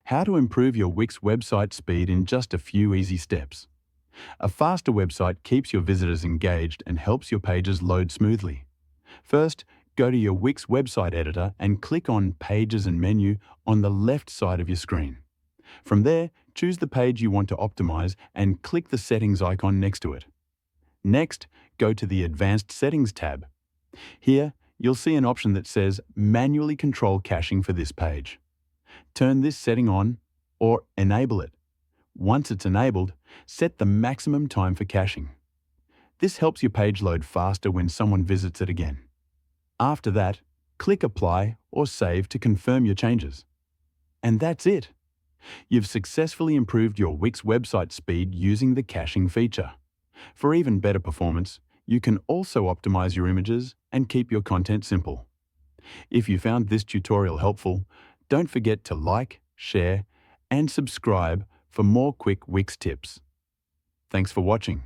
How to improve your Wix website speed in just a few easy steps. A faster website keeps your visitors engaged and helps your pages load smoothly. First, go to your Wix website editor and click on Pages and Menu on the left side of your screen. From there, choose the page you want to optimize and click the Settings icon next to it. Next, go to the Advanced Settings tab. Here, you'll see an option that says Manually Control Caching for this page. Turn this setting on or enable it. Once it's enabled, set the maximum time for caching. This helps your page load faster when someone visits it again. After that, click Apply or Save to confirm your changes. And that's it. You've successfully improved your Wix website speed using the caching feature. For even better performance, you can also optimize your images and keep your content simple. If you found this tutorial helpful, don't forget to like, share, and subscribe for more quick Wix tips. Thanks for watching.